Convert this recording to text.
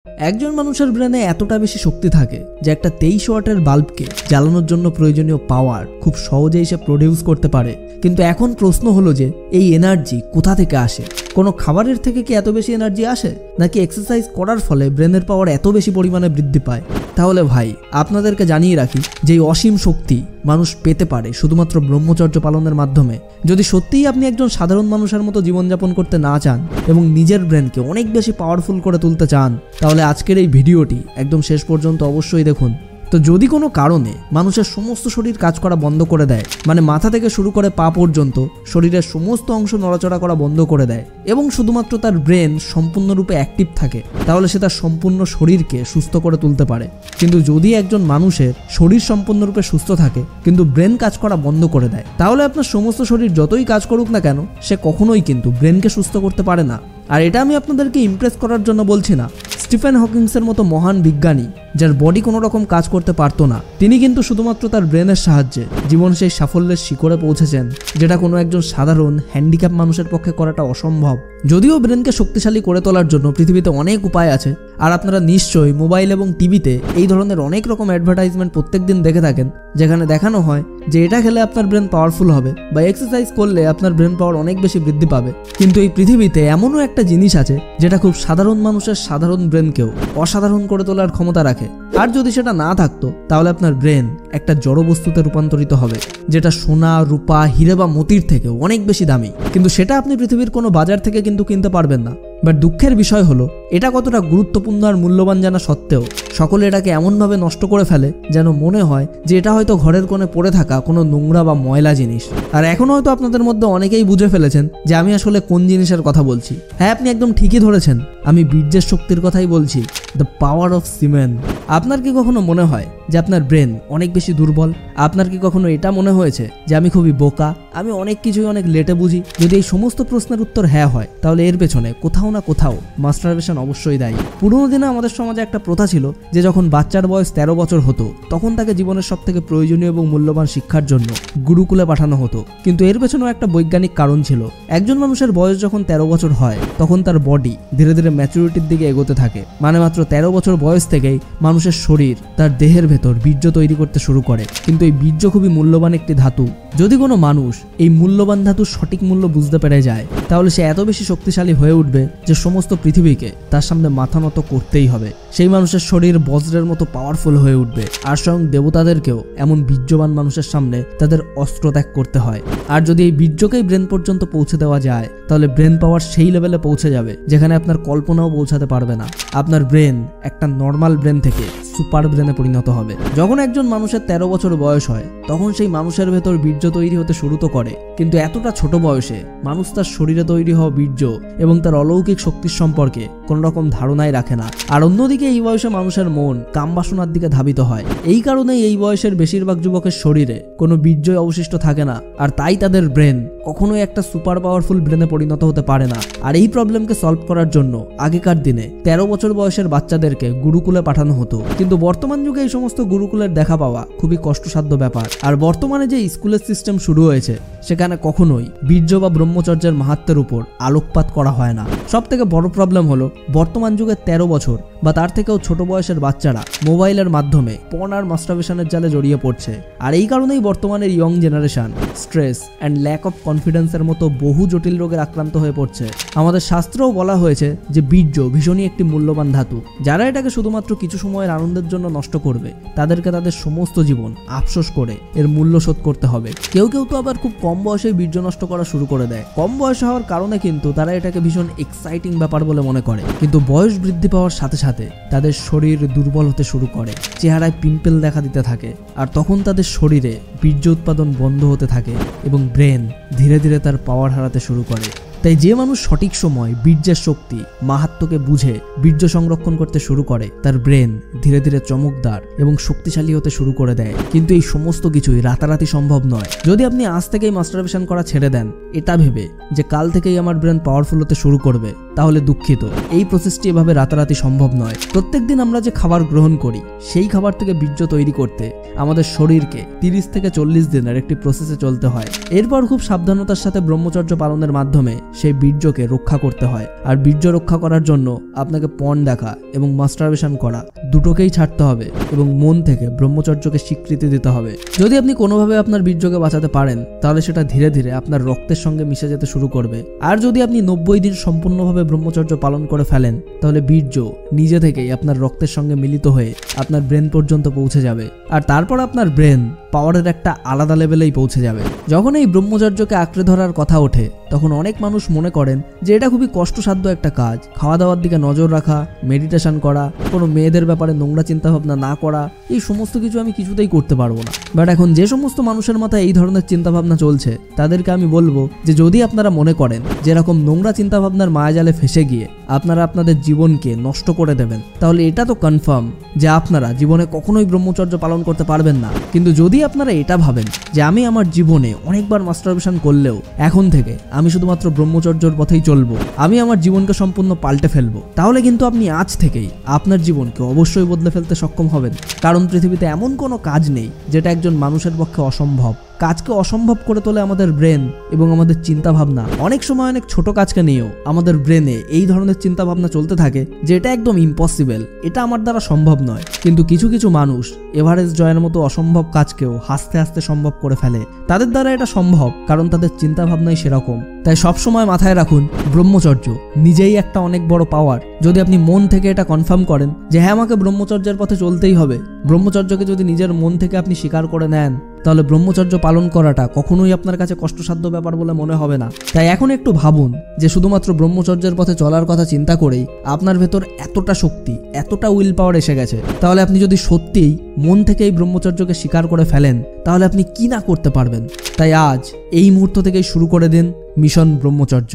একজন মানুষের ব্রেনে এতটা বেশি শক্তি থাকে যে একটা 23 ওয়াটের বাল্বকে জ্বালানোর জন্য প্রয়োজনীয় পাওয়ার খুব সহজেই সে প্রডিউস করতে পারে। কিন্তু এখন প্রশ্ন হলো যে এই এনার্জি কোথা থেকে আসে? কোনো খাবারের থেকে কি এত বেশি এনার্জি আসে, নাকি এক্সারসাইজ করার ফলে ব্রেনের পাওয়ার এত বেশি পরিমাণে বৃদ্ধি পায়? তাহলে ভাই আপনাদেরকে জানিয়ে রাখি যে এই অসীম শক্তি মানুষ পেতে পারে শুধুমাত্র ব্রহ্মচর্য পালনের মাধ্যমে। যদি সত্যিই আপনি একজন সাধারণ মানুষের মতো জীবনযাপন করতে না চান এবং নিজের ব্রেনকে অনেক বেশি পাওয়ারফুল করে তুলতে চান, তাহলে আজকের এই ভিডিওটি একদম শেষ পর্যন্ত অবশ্যই দেখুন। তো যদি কোনো কারণে মানুষের সমস্ত শরীর কাজ করা বন্ধ করে দেয়, মানে মাথা থেকে শুরু করে পা পর্যন্ত শরীরের সমস্ত অংশ নড়াচড়া করা বন্ধ করে দেয় এবং শুধুমাত্র তার ব্রেন সম্পূর্ণরূপে অ্যাক্টিভ থাকে, তাহলে সে তার সম্পূর্ণ শরীরকে সুস্থ করে তুলতে পারে। কিন্তু যদি একজন মানুষের শরীর সম্পূর্ণরূপে সুস্থ থাকে কিন্তু ব্রেন কাজ করা বন্ধ করে দেয়, তাহলে আপনার সমস্ত শরীর যতই কাজ করুক না কেন, সে কখনোই কিন্তু ব্রেনকে সুস্থ করতে পারে না। আর এটা আমি আপনাদেরকে ইমপ্রেস করার জন্য বলছি না। স্টিফেন হকিংসের মতো মহান বিজ্ঞানী, যার বডি কোনো রকম কাজ করতে পারতো না, তিনি কিন্তু শুধুমাত্র তার ব্রেনের সাহায্যে জীবন সেই সাফল্যের শিখরে পৌঁছেছেন, যেটা কোনো একজন সাধারণ হ্যান্ডিক্যাপ মানুষের পক্ষে করাটা অসম্ভব। যদিও ব্রেনকে শক্তিশালী করে তোলার জন্য পৃথিবীতে অনেক উপায় আছে, আর আপনারা নিশ্চয়ই মোবাইল এবং টিভিতে এই ধরনের অনেক রকম অ্যাডভার্টাইজমেন্ট প্রত্যেকদিন দেখে থাকেন, যেখানে দেখানো হয় যে এটা খেলে আপনার ব্রেন পাওয়ারফুল হবে বা এক্সারসাইজ করলে আপনার ব্রেন পাওয়ার অনেক বেশি বৃদ্ধি পাবে। কিন্তু এই পৃথিবীতে এমনও একটা জিনিস আছে যেটা খুব সাধারণ মানুষের সাধারণ ব্রেনকেও অসাধারণ করে তোলার ক্ষমতা রাখে। আর যদি সেটা না থাকতো, তাহলে আপনার ব্রেন একটা জড় বস্তুতে রূপান্তরিত হবে, যেটা সোনা, রূপা, হীরে বা মতির থেকে অনেক বেশি দামি। কিন্তু সেটা আপনি পৃথিবীর কোনো বাজার থেকে কিন্তু কিনতে পারবেন না। বাট দুঃখের বিষয় হলো, এটা কতটা গুরুত্বপূর্ণ আর মূল্যবান জানা সত্ত্বেও সকলে এটাকে এমনভাবে নষ্ট করে ফেলে যেন মনে হয় যে এটা হয়তো ঘরের কোণে পড়ে থাকা কোনো নোংরা বা ময়লা জিনিস। আর এখন হয়তো আপনাদের মধ্যে অনেকেই বুঝে ফেলেছেন যে আমি আসলে কোন জিনিসের কথা বলছি। হ্যাঁ, আপনি একদম ঠিকই ধরেছেন, আমি বীর্যের শক্তির কথাই বলছি, দ্য পাওয়ার অফ সিমেন। আপনার কি কখনো মনে হয় যে আপনার ব্রেন অনেক বেশি দুর্বল? আপনার কি কখনো এটা মনে হয়েছে যে আমি খুবই বোকা, আমি অনেক কিছুই অনেক লেটে বুঝি? যদি এই সমস্ত প্রশ্নের উত্তর হ্যাঁ হয়, তাহলে এর পেছনে কোথাও না কোথাও মাস্টারবেশন অবশ্যই দায়ী। পুরোনো দিনে আমাদের সমাজে একটা প্রথা ছিল যে যখন বাচ্চার বয়স 13 বছর হতো, তখন তাকে জীবনের সব থেকে প্রয়োজনীয় এবং মূল্যবান শিক্ষার জন্য গুরুকুলে পাঠানো হতো। কিন্তু এর পেছনেও একটা বৈজ্ঞানিক কারণ ছিল। একজন মানুষের বয়স যখন 13 বছর হয়, তখন তার বডি ধীরে ধীরে ম্যাচুরিটির দিকে এগোতে থাকে। মানে মাত্র 13 বছর বয়স থেকেই মানুষের শরীর তার দেহের ভেতর বীর্য তৈরি করতে শুরু করে। কিন্তু এই বীর্য খুবই মূল্যবান একটি ধাতু। যদি কোনো মানুষ এই মূল্যবান ধাতুর সঠিক মূল্য বুঝতে পেরে যায়, তাহলে সে এত বেশি শক্তিশালী হয়ে উঠবে যে সমস্ত পৃথিবীকে তার সামনে মাথা নত করতেই হবে। সেই মানুষের শরীর বজ্রের মতো পাওয়ারফুল হয়ে উঠবে, আর স্বয়ং দেবতাদেরকেও এমন বীর্যবান মানুষের সামনে তাদের অস্ত্র ত্যাগ করতে হয়। আর যদি এই বীর্যকেই ব্রেন পর্যন্ত পৌঁছে দেওয়া যায়, তাহলে ব্রেন পাওয়ার সেই লেভেলে পৌঁছে যাবে যেখানে আপনার কল্পনাও পৌঁছাতে পারবে না। আপনার ব্রেন একটা নর্মাল ব্রেন থেকে সুপার ব্রেনে পরিণত হবে। যখন একজন মানুষের 13 বছর বয়স হয়, তখন সেই মানুষের ভেতর বীর্য তৈরি হতে শুরু তো করে, কিন্তু এতটা ছোট বয়সে মানুষ তার শরীরে তৈরি হওয়া বীর্য এবং তার অলৌকিক শক্তির সম্পর্কে কোন রকম ধারণাই রাখে না। আর অন্যদিকে এই বয়সে মানুষের মন কামবাসনার দিকে ধাবিত হয়। এই কারণেই এই বয়সের বেশিরভাগ যুবকের শরীরে কোনো বীর্যই অবশিষ্ট থাকে না, আর তাই তাদের ব্রেন কখনোই একটা সুপার পাওয়ারফুল ব্রেনে পরিণত হতে পারে না। আর এই প্রবলেমকে সলভ করার জন্য আগেকার দিনে 13 বছর বয়সের বাচ্চাদেরকে গুরুকুলে পাঠানো হতো। কিন্তু বর্তমান যুগে এই সমস্ত গুরুকুলের দেখা পাওয়া খুবই কষ্টসাধ্য ব্যাপার। আর বর্তমানে যে স্কুলের সিস্টেম শুরু হয়েছে, সেখানে কখনোই বীর্য বা ব্রহ্মচর্যের মাহাত্ম্যের উপর আলোকপাত করা হয় না। সব থেকে বড় প্রবলেম হলো, বর্তমান যুগে 13 বছর বা তার থেকেও ছোট বয়সের বাচ্চারা মোবাইলের মাধ্যমে পর্ন আর মাস্টারবেশনের জালে জড়িয়ে পড়ছে। আর এই কারণেই বর্তমানের young generation stress and lack of কনফিডেন্সের মতো বহু জটিল রোগে আক্রান্ত হয়ে পড়ছে। আমাদের শাস্ত্রেও বলা হয়েছে যে বীর্য ভীষণই একটি মূল্যবান ধাতু। যারা এটাকে শুধুমাত্র কিছু সময়ের আনন্দের জন্য নষ্ট করবে, তাদেরকে তাদের সমস্ত জীবন আফসোস করে এর মূল্য শোধ করতে হবে। কেউ কেউ তো আবার খুব কম বয়সে বীর্য নষ্ট করা শুরু করে দেয়। কম বয়স হওয়ার কারণে কিন্তু তারা এটাকে ভীষণ এক্সাইটিং ব্যাপার বলে মনে করে, কিন্তু বয়স বৃদ্ধি পাওয়ার সাথে সাথে তাদের শরীর দুর্বল হতে শুরু করে, চেহারায় পিম্পল দেখা দিতে থাকে, আর তখন তাদের শরীরে বীর্য উৎপাদন বন্ধ হতে থাকে এবং ব্রেন ধীরে ধীরে তার পাওয়ার হারাতে শুরু করে। তাই যে মানুষ সঠিক সময় বীর্যের শক্তি মাহাত্ম্যকে বুঝে বীর্য সংরক্ষণ করতে শুরু করে, তার ব্রেন ধীরে ধীরে চমকদার এবং শক্তিশালী হতে শুরু করে দেয়। কিন্তু এই সমস্ত কিছুই রাতারাতি সম্ভব নয়। যদি আপনি আজ থেকেই মাস্টারবেশন করা ছেড়ে দেন এটা ভেবে যে কাল থেকেই আমার ব্রেন পাওয়ারফুল হতে শুরু করবে, তাহলে দুঃখিত, এই প্রসেসটি এভাবে রাতারাতি সম্ভব নয়। প্রত্যেকদিন আমরা যে খাবার গ্রহণ করি, সেই খাবার থেকে বীর্য তৈরি করতে আমাদের শরীরকে 30 থেকে 40 দিনের একটি প্রসেসে চলতে হয়। এরপর খুব সাবধানতার সাথে ব্রহ্মচর্য পালনের মাধ্যমে সেই বীর্যকে রক্ষা করতে হয়। আর বীর্য রক্ষা করার জন্য আপনাকে পর্ন দেখা এবং মাস্টারবেশন করা দুটোকেই ছাড়তে হবে এবং মন থেকে ব্রহ্মচর্যকে স্বীকৃতি দিতে হবে। যদি আপনি কোনোভাবে আপনার বীর্যকে বাঁচাতে পারেন তাহলে সেটা ধীরে ধীরে আপনার রক্তের সঙ্গে মিশে যেতে শুরু করবে। আর যদি আপনি 90 দিন সম্পূর্ণভাবে ব্রহ্মচর্য পালন করে ফেলেন তাহলে বীর্য নিজে থেকেই আপনার রক্তের সঙ্গে মিলিত হয়ে আপনার ব্রেন পর্যন্ত পৌঁছে যাবে। আর তারপর আপনার ব্রেন পাওয়ারের একটা আলাদা লেভেলেই পৌঁছে যাবে। যখন এই ব্রহ্মচর্যকে আঁকড়ে ধরার কথা ওঠে তখন অনেক মানুষ মনে করেন যে এটা খুবই কষ্টসাধ্য একটা কাজ। খাওয়া দাওয়ার দিকে নজর রাখা, মেডিটেশন করা, কোনো মেয়েদের ব্যাপারে নোংরা চিন্তাভাবনা না করা, এই সমস্ত কিছু আমি কিছুতেই করতে পারবো না। বাট এখন যে সমস্ত মানুষের মাথায় এই ধরনের চিন্তাভাবনা চলছে তাদেরকে আমি বলবো যে যদি আপনারা মনে করেন যে এরকম নোংরা চিন্তাভাবনার মায়াজালে ফেসে গিয়ে আপনারা আপনাদের জীবনকে নষ্ট করে দেবেন তাহলে এটা তো কনফার্ম যে আপনারা জীবনে কখনোই ব্রহ্মচর্য পালন করতে পারবেন না। কিন্তু যদি আপনারা এটা ভাবেন যে আমি আমার জীবনে অনেকবার মাস্টারবেশন করলেও এখন থেকে আমি শুধুমাত্র ব্রহ্মচর্যের পথেই চলবো, আমি আমার জীবনকে সম্পূর্ণ পাল্টে ফেলবো, তাহলে কিন্তু আপনি আজ থেকেই আপনার জীবনকে অবশ্যই বদলে ফেলতে সক্ষম হবেন। কারণ পৃথিবীতে এমন কোনো কাজ নেই যেটা একজন মানুষের পক্ষে অসম্ভব। কাজকে অসম্ভব করে তোলে আমাদের ব্রেন এবং আমাদের চিন্তা ভাবনা। অনেক সময় অনেক ছোট কাজকে নিয়েও আমাদের ব্রেনে এই ধরনের চিন্তা ভাবনা চলতে থাকে যে এটা একদম ইম্পসিবল, এটা আমার দ্বারা সম্ভব নয়। কিন্তু কিছু কিছু মানুষ এভারেস্ট জয়ের মতো অসম্ভব কাজকেও হাসতে হাসতে সম্ভব করে ফেলে। তাদের দ্বারা এটা সম্ভব কারণ তাদের চিন্তা ভাবনাই সেরকম। তাই সবসময় মাথায় রাখুন ব্রহ্মচর্য নিজেই একটা অনেক বড় পাওয়ার। যদি আপনি মন থেকে এটা কনফার্ম করেন যে হ্যাঁ আমাকে ব্রহ্মচর্যের পথে চলতেই হবে, ব্রহ্মচর্যকে যদি নিজের মন থেকে আপনি স্বীকার করে নেন তাহলে ব্রহ্মচর্য পালন করাটা কখনোই আপনার কাছে কষ্টসাধ্য ব্যাপার বলে মনে হবে না। তাই এখন একটু ভাবুন যে শুধুমাত্র ব্রহ্মচর্যের পথে চলার কথা চিন্তা করেই আপনার ভেতর এতটা শক্তি, এতটা উইল পাওয়ার এসে গেছে। তাহলে আপনি যদি সত্যিই মন থেকে এই ব্রহ্মচর্যকে স্বীকার করে ফেলেন তাহলে আপনি কি না করতে পারবেন। তাই আজ এই মুহূর্ত থেকেই শুরু করে দিন মিশন ব্রহ্মচর্য।